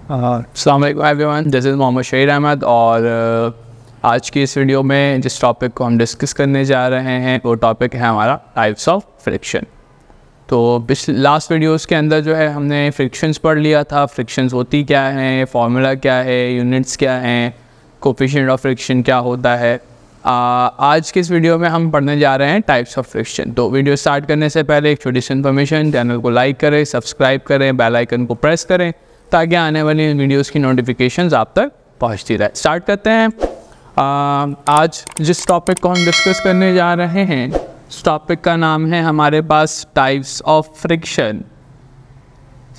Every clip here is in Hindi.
अस्सलाम वालेकुम everyone, this is Mohammed Shaheer Ahmed और आज की इस वीडियो में जिस टॉपिक को हम डिस्कस करने जा रहे हैं वो टॉपिक है हमारा टाइप्स ऑफ फ्रिक्शन। तो लास्ट वीडियोस के अंदर जो है हमने फ्रिक्शंस पढ़ लिया था। फ्रिक्शंस होती क्या हैं, फार्मूला क्या है, यूनिट्स क्या हैं, कोफिशिएंट ऑफ फ्रिक्शन क्या होता है। आज के इस वीडियो में हम पढ़ने जा रहे हैं टाइप्स ऑफ फ्रिक्शन। तो वीडियो स्टार्ट करने से पहले एक छोटी सी इन्फॉर्मेशन, चैनल को लाइक करें, सब्सक्राइब करें, बेल आइकन को प्रेस करें ताकि आने वाली वीडियोस की नोटिफिकेशंस आप तक पहुंचती रहे। स्टार्ट करते हैं। आज जिस टॉपिक को हम डिस्कस करने जा रहे हैं उस टॉपिक का नाम है हमारे पास टाइप्स ऑफ फ्रिक्शन।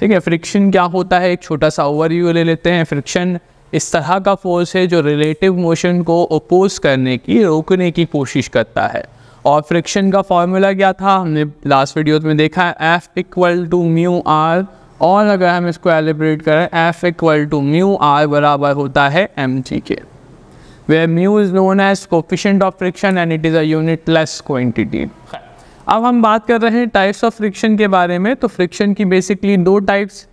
ठीक है, फ्रिक्शन क्या होता है एक छोटा सा ओवरव्यू ले लेते हैं। फ्रिक्शन इस तरह का फोर्स है जो रिलेटिव मोशन को अपोज करने की, रोकने की कोशिश करता है। और फ्रिक्शन का फॉर्मूला क्या था हमने लास्ट वीडियो में देखा है, F equal to mu R. और अगर हम इसको एलिब्रेट करें, F equal to mu R बराबर होता है mg के, where mu is known as coefficient of friction and it is a unitless quantity। अब हम बात कर रहे हैं टाइप्स ऑफ फ्रिक्शन के बारे में। तो फ्रिक्शन की बेसिकली दो टाइप्स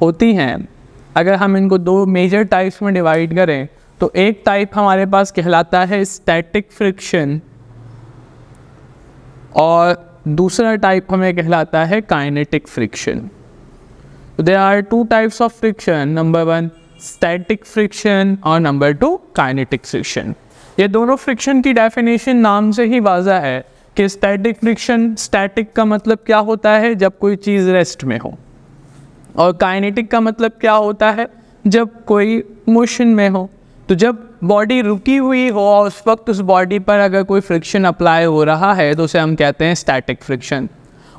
होती हैं। अगर हम इनको दो मेजर टाइप्स में डिवाइड करें तो एक टाइप हमारे पास कहलाता है स्टैटिक फ्रिक्शन और दूसरा टाइप हमें कहलाता है kinetic friction. There are two types of friction, number one static friction और number two kinetic friction। ये दोनों फ्रिक्शन की डेफिनेशन नाम से ही वाज़ा है कि static friction, static का मतलब क्या होता है जब कोई चीज़ रेस्ट में हो, और काइनेटिक का मतलब क्या होता है जब कोई मोशन में हो। तो जब बॉडी रुकी हुई हो और उस वक्त उस बॉडी पर अगर कोई फ्रिक्शन अप्लाई हो रहा है तो उसे हम कहते हैं स्टैटिक फ्रिक्शन।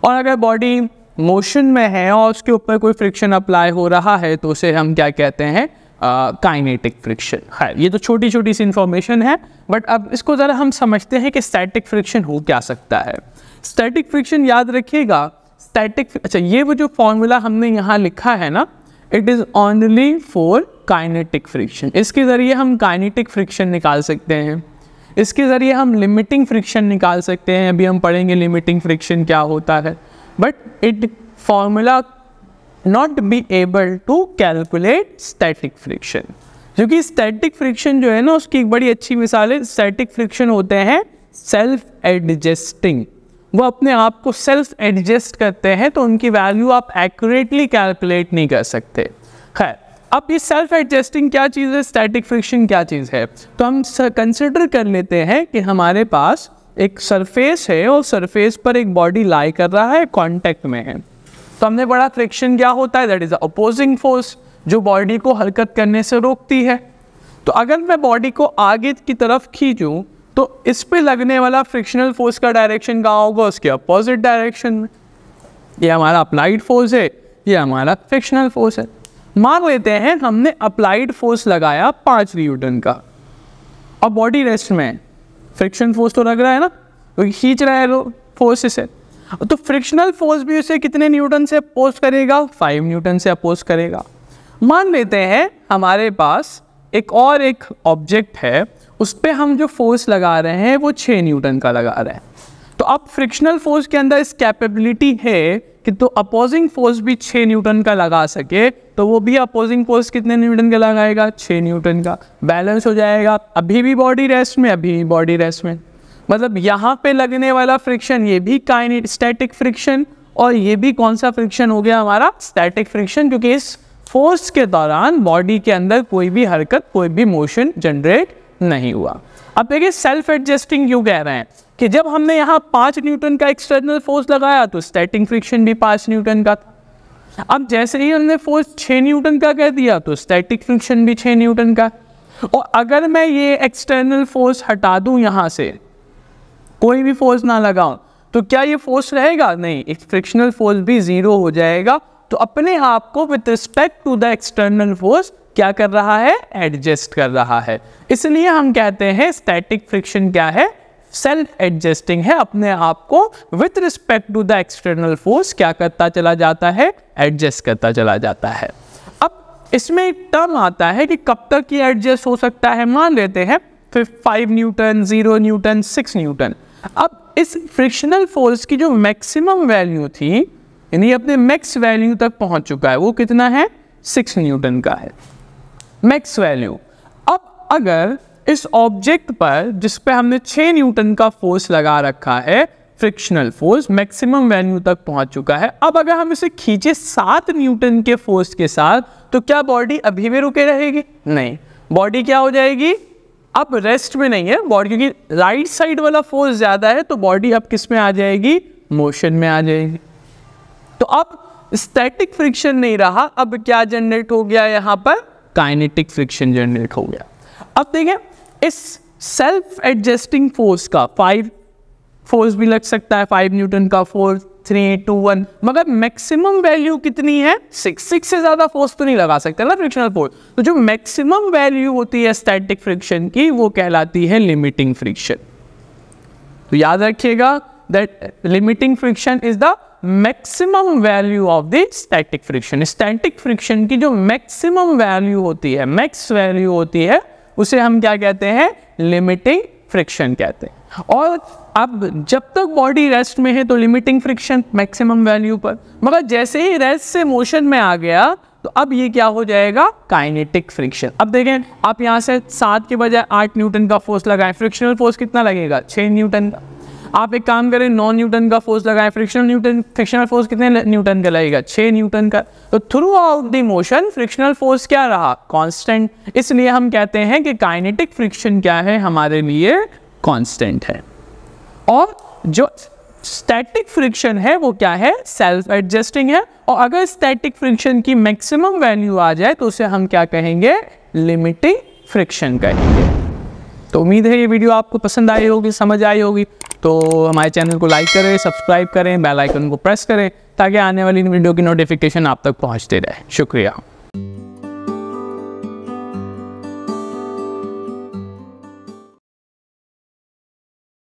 और अगर बॉडी मोशन में है और उसके ऊपर कोई फ्रिक्शन अप्लाई हो रहा है तो उसे हम क्या कहते हैं, काइनेटिक फ्रिक्शन। है, ये तो छोटी छोटी सी इन्फॉर्मेशन है, बट अब इसको ज़रा हम समझते हैं कि स्टैटिक फ्रिक्शन हो क्या सकता है। स्टैटिक फ्रिक्शन याद रखिएगा, स्टैटिक, अच्छा ये वो जो फॉर्मूला हमने यहाँ लिखा है ना, it is only for kinetic friction. इसके ज़रिए हम काइनेटिक फ्रिक्शन निकाल सकते हैं, इसके ज़रिए हम लिमिटिंग फ्रिक्शन निकाल सकते हैं। अभी हम पढ़ेंगे लिमिटिंग फ्रिक्शन क्या होता है, but it formula not be able to calculate static friction. क्योंकि स्टैटिक फ्रिक्शन जो है ना, उसकी एक बड़ी अच्छी मिसाल है, स्टैटिक फ्रिक्शन होते हैं सेल्फ एडजस्टिंग। वो अपने आप को सेल्फ एडजस्ट करते हैं, तो उनकी वैल्यू आप एक्यूरेटली कैलकुलेट नहीं कर सकते। खैर, अब ये सेल्फ एडजस्टिंग क्या चीज़ है, स्टैटिक फ्रिक्शन क्या चीज़ है, तो हम कंसिडर कर लेते हैं कि हमारे पास एक सरफेस है और सरफेस पर एक बॉडी लाई कर रहा है, कांटेक्ट में है। तो हमने बड़ा फ्रिक्शन क्या होता है, दैट इज अपोजिंग फोर्स, जो बॉडी को हरकत करने से रोकती है। तो अगर मैं बॉडी को आगे की तरफ खींचूं तो इस पे लगने वाला फ्रिक्शनल फोर्स का डायरेक्शन कहाँ होगा, उसके अपोजिट डायरेक्शन में। ये हमारा अप्लाइड फोर्स है, ये हमारा फ्रिक्शनल फोर्स है। मान लेते हैं हमने अप्लाइड फोर्स लगाया 5 न्यूटन का और बॉडी रेस्ट में है। फ्रिक्शन फोर्स तो लग रहा है ना, क्योंकि खींच रहा है फोर्स से। तो फ्रिक्शनल फोर्स भी उसे कितने न्यूटन से अपोज करेगा, 5 न्यूटन से अपोज करेगा। मान लेते हैं हमारे पास एक ऑब्जेक्ट है, उस पर हम जो फोर्स लगा रहे हैं वो 6 न्यूटन का लगा रहे हैं। तो अब फ्रिक्शनल फोर्स के अंदर इस कैपेबिलिटी है कि तो अपोजिंग फोर्स भी 6 न्यूटन का लगा सके, तो वो भी अपोजिंग फोर्स कितने न्यूटन का लगाएगा, 6 न्यूटन का। बैलेंस हो जाएगा, अभी भी बॉडी रेस्ट में, अभी भी बॉडी रेस्ट में। मतलब यहाँ पे लगने वाला फ्रिक्शन ये भी स्टैटिक फ्रिक्शन, और ये भी कौन सा फ्रिक्शन हो गया हमारा, स्टैटिक फ्रिक्शन, क्योंकि इस फोर्स के दौरान बॉडी के अंदर कोई भी हरकत, कोई भी मोशन जनरेट नहीं हुआ। अब देखिए सेल्फ एडजस्टिंग क्यों कह रहे हैं कि जब हमने यहाँ 5 न्यूटन का एक्सटर्नल फोर्स लगाया तो स्टैटिक फ्रिक्शन भी 5 न्यूटन का था। अब जैसे ही हमने फोर्स 6 न्यूटन का कह दिया तो स्टैटिक फ्रिक्शन भी 6 न्यूटन का। और अगर मैं ये एक्सटर्नल फोर्स हटा दूं, यहाँ से कोई भी फोर्स ना लगाऊं, तो क्या ये फोर्स रहेगा, नहीं, एक फ्रिक्शनल फोर्स भी 0 हो जाएगा। तो अपने आप को with respect to the external force क्या कर रहा है, एडजस्ट कर रहा है। इसलिए हम कहते हैं स्टैटिक फ्रिक्शन क्या है, सेल्फ एडजस्टिंग है, अपने आप को with respect to the external force क्या करता चला जाता है, एडजस्ट करता चला जाता है। अब इसमें एक टर्म आता है कि कब तक ये एडजस्ट हो सकता है। मान लेते हैं फिर 5 न्यूटन, 0 न्यूटन, 6 न्यूटन। अब इस फ्रिक्शनल फोर्स की जो मैक्सिमम वैल्यू थी, यानी अपने मैक्स वैल्यू तक पहुंच चुका है, वो कितना है, 6 न्यूटन का है मैक्स वैल्यू। अब अगर इस ऑब्जेक्ट पर जिस पे हमने 6 न्यूटन का फोर्स लगा रखा है, फ्रिक्शनल फोर्स मैक्सिमम वैल्यू तक पहुंच चुका है, अब अगर हम इसे खींचे 7 न्यूटन के फोर्स के साथ, तो क्या बॉडी अभी भी रुके रहेगी? नहीं, बॉडी क्या हो जाएगी? अब रेस्ट में नहीं है बॉडी, क्योंकि राइट साइड वाला फोर्स ज्यादा है, तो बॉडी अब किस में आ जाएगी? मोशन में आ जाएगी। तो अब स्टैटिक फ्रिक्शन नहीं रहा, अब क्या जनरेट हो गया? यहाँ पर काइनेटिक फ्रिक्शन जनरेट हो गया। अब देखें, इस सेल्फ एडजस्टिंग फोर्स का 5 फोर्स भी लग सकता है, 5 न्यूटन का फोर्स, 3, 2, 1, मगर मैक्सिमम वैल्यू कितनी है? 6 से ज्यादा फोर्स तो नहीं लगा सकते ना फ्रिक्शनल फोर्स। तो जो मैक्सिमम वैल्यू होती है स्टैटिक फ्रिक्शन की, वो कहलाती है लिमिटिंग फ्रिक्शन। तो याद रखिएगा that limiting friction is the maximum value of the static friction. Static friction की जो मैक्सिमम वैल्यू होती है, मैक्स वैल्यू होती है, उसे हम क्या कहते हैं? लिमिटिंग फ्रिक्शन कहते हैं। और अब जब तक बॉडी रेस्ट में है तो लिमिटिंग फ्रिक्शन मैक्सिमम वैल्यू पर, मगर जैसे ही रेस्ट से मोशन में आ गया तो अब ये क्या हो जाएगा? Kinetic friction. अब देखें, आप यहाँ से 7 के बजाय 8 न्यूटन का फोर्स लगाएं, फ्रिक्शनल फोर्स कितना लगेगा? 6 न्यूटन का। आप एक काम करें, 9 न्यूटन का फोर्स लगाएं, फ्रिक्शनल फोर्स कितने न्यूटन का लगेगा? 6 न्यूटन का। तो through out the motion frictional force क्या रहा? कांस्टेंट। इसलिए हम कहते हैं कि काइनेटिक फ्रिक्शन क्या है? हमारे लिए कांस्टेंट है। और जो स्टैटिक फ्रिक्शन है वो क्या है? सेल्फ एडजस्टिंग है। और अगर स्टैटिक फ्रिक्शन की मैक्सिमम वैल्यू आ जाए तो उसे हम क्या कहेंगे? लिमिटिंग फ्रिक्शन कहेंगे। तो उम्मीद है ये वीडियो आपको पसंद आई होगी, समझ आई होगी। तो हमारे चैनल को लाइक करें, सब्सक्राइब करें, बेल आइकन को प्रेस करें, ताकि आने वाली वीडियो की नोटिफिकेशन आप तक पहुंचते रहे। शुक्रिया।